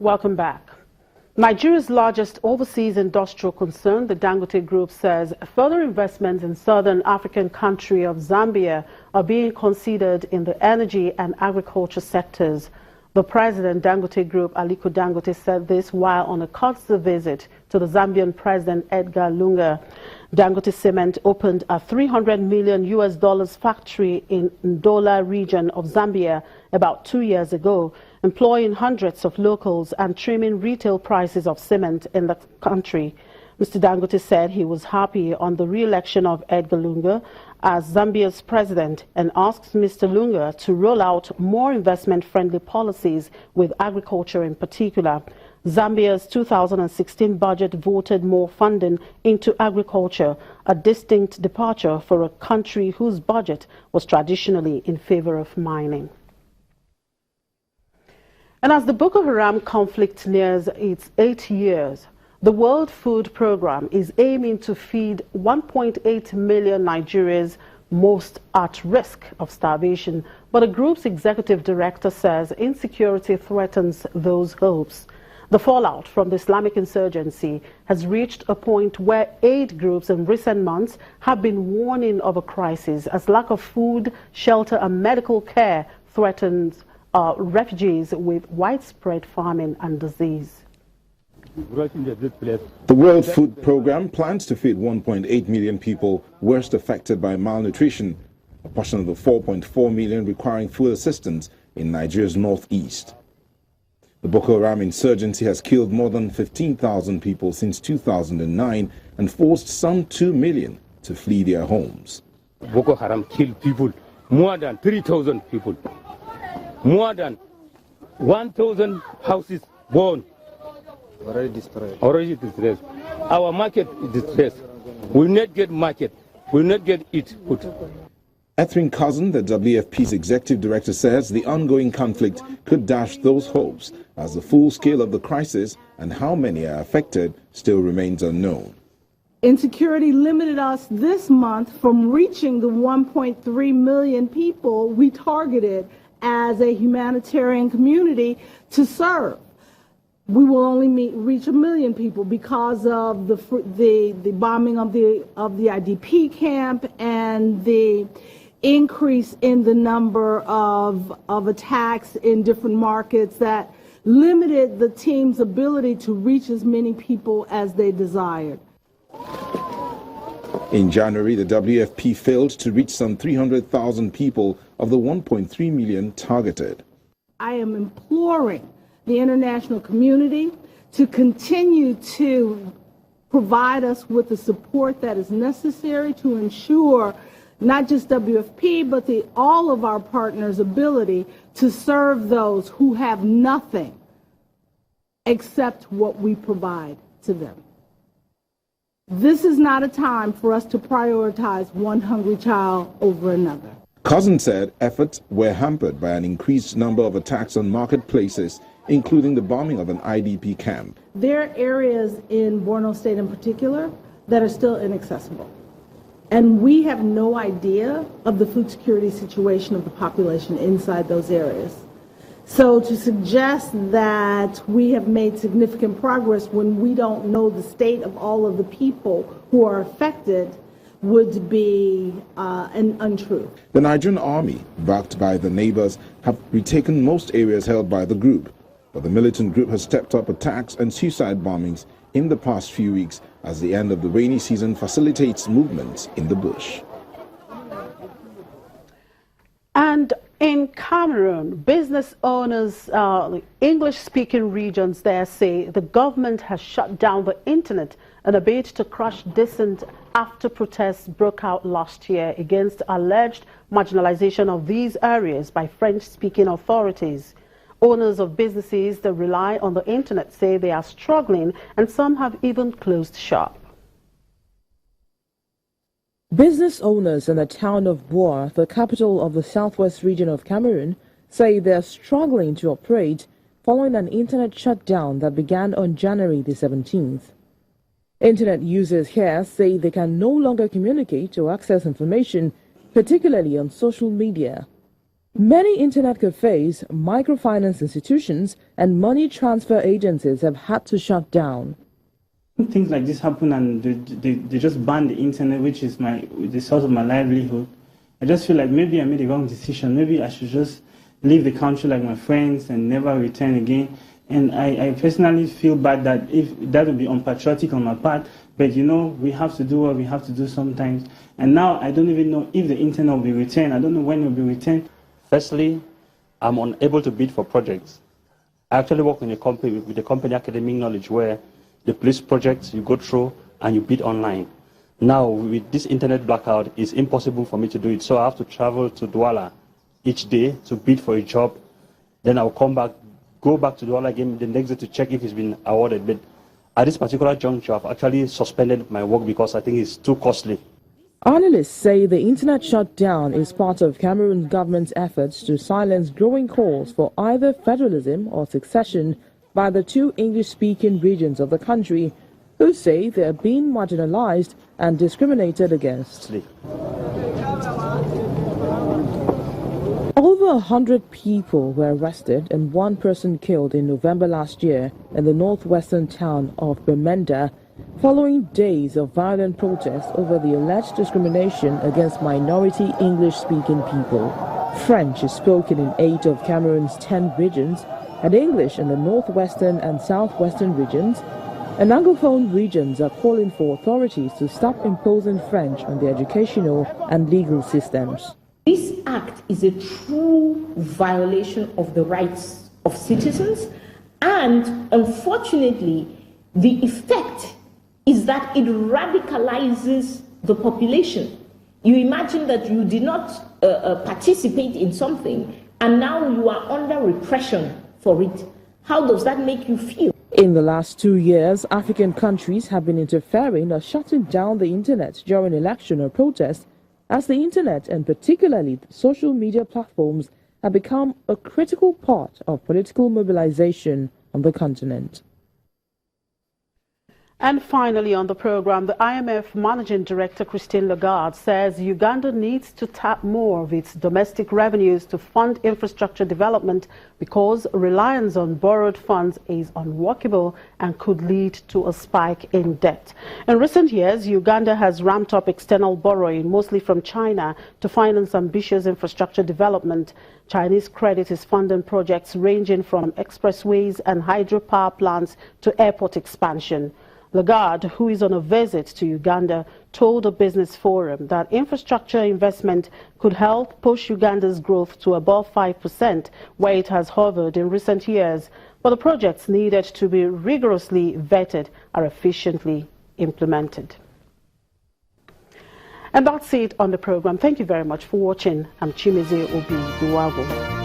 Welcome back. Nigeria's largest overseas industrial concern, the Dangote Group, says further investments in southern African country of Zambia are being considered in the energy and agriculture sectors. The president, Dangote Group, Aliko Dangote, said this while on a courtesy visit to the Zambian president, Edgar Lunga. Dangote Cement opened a $300 million factory in Ndola region of Zambia about 2 years ago, employing hundreds of locals and trimming retail prices of cement in the country. Mr. Dangote said he was happy on the re-election of Edgar Lunga as Zambia's president and asked Mr. Lunga to roll out more investment-friendly policies with agriculture in particular. Zambia's 2016 budget voted more funding into agriculture, a distinct departure for a country whose budget was traditionally in favor of mining. And as the Boko Haram conflict nears its 8 years, the World Food Programme is aiming to feed 1.8 million Nigerians, most at risk of starvation. But the group's executive director says insecurity threatens those hopes. The fallout from the Islamic insurgency has reached a point where aid groups in recent months have been warning of a crisis as lack of food, shelter and medical care threatens refugees with widespread famine and disease. The World Food Programme plans to feed 1.8 million people worst affected by malnutrition, a portion of the 4.4 million requiring food assistance in Nigeria's northeast. The Boko Haram insurgency has killed more than 15,000 people since 2009 and forced some 2 million to flee their homes. Boko Haram killed people, more than 3,000 people, more than 1,000 houses burned. Already distressed. Our market is distressed. We not get market. We not get it food. Ethrin Cousin, the WFP's executive director, says the ongoing conflict could dash those hopes as the full scale of the crisis and how many are affected still remains unknown. Insecurity limited us this month from reaching the 1.3 million people we targeted as a humanitarian community to serve. We will only reach 1 million people because of the bombing of the IDP camp and the increase in the number of attacks in different markets that limited the team's ability to reach as many people as they desired. In January, the WFP failed to reach some 300,000 people of the 1.3 million targeted. I am imploring the international community to continue to provide us with the support that is necessary to ensure not just WFP, but all of our partners' ability to serve those who have nothing except what we provide to them. This is not a time for us to prioritize one hungry child over another. Cousin said efforts were hampered by an increased number of attacks on marketplaces, including the bombing of an IDP camp. There are areas in Borno State in particular that are still inaccessible. And we have no idea of the food security situation of the population inside those areas. So to suggest that we have made significant progress when we don't know the state of all of the people who are affected would be an untruth. The Nigerian army, backed by the neighbors, have retaken most areas held by the group. But the militant group has stepped up attacks and suicide bombings in the past few weeks as the end of the rainy season facilitates movements in the bush. And in Cameroon, business owners, English-speaking regions there say the government has shut down the internet in a bid to crush dissent after protests broke out last year against alleged marginalization of these areas by French-speaking authorities. Owners of businesses that rely on the internet say they are struggling, and some have even closed shop. Business owners in the town of Boer, the capital of the southwest region of Cameroon, say they are struggling to operate following an internet shutdown that began on January the 17th. Internet users here say they can no longer communicate or access information, particularly on social media. Many internet cafes, microfinance institutions, and money transfer agencies have had to shut down. Things like this happen and they just ban the internet, which is the source of my livelihood. I just feel like maybe I made the wrong decision. Maybe I should just leave the country like my friends and never return again. And I personally feel bad that if that would be unpatriotic on my part, but you know, we have to do what we have to do sometimes. And now I don't even know if the internet will be returned. I don't know when it will be returned. Firstly, I'm unable to bid for projects. I actually work in a company with the company Academic Knowledge, where the police projects you go through and you bid online. Now, with this internet blackout, it's impossible for me to do it. So I have to travel to Douala each day to bid for a job. Then I'll come back, go back to Douala again the next day to check if it's been awarded. But at this particular juncture, I've actually suspended my work because I think it's too costly. Analysts say the internet shutdown is part of Cameroon government's efforts to silence growing calls for either federalism or succession by the two English-speaking regions of the country, who say they are being marginalized and discriminated against. Over 100 people were arrested and one person killed in November last year in the northwestern town of Bamenda, following days of violent protests over the alleged discrimination against minority English-speaking people. French is spoken in 8 of Cameroon's 10 regions, and English in the northwestern and southwestern regions, and Anglophone regions are calling for authorities to stop imposing French on the educational and legal systems. This act is a true violation of the rights of citizens, and unfortunately, the effect is that it radicalizes the population. You imagine that you did not participate in something, and now you are under repression for it. How does that make you feel? In the last 2 years, African countries have been interfering or shutting down the internet during election or protest, as the internet and particularly social media platforms have become a critical part of political mobilization on the continent. And finally on the program, the IMF Managing Director Christine Lagarde says Uganda needs to tap more of its domestic revenues to fund infrastructure development because reliance on borrowed funds is unworkable and could lead to a spike in debt. In recent years, Uganda has ramped up external borrowing, mostly from China, to finance ambitious infrastructure development. Chinese credit is funding projects ranging from expressways and hydropower plants to airport expansion. Lagarde, who is on a visit to Uganda, told a business forum that infrastructure investment could help push Uganda's growth to above 5%, where it has hovered in recent years. But the projects needed to be rigorously vetted are efficiently implemented. And that's it on the program. Thank you very much for watching. I'm Chimeze Obi Iwago.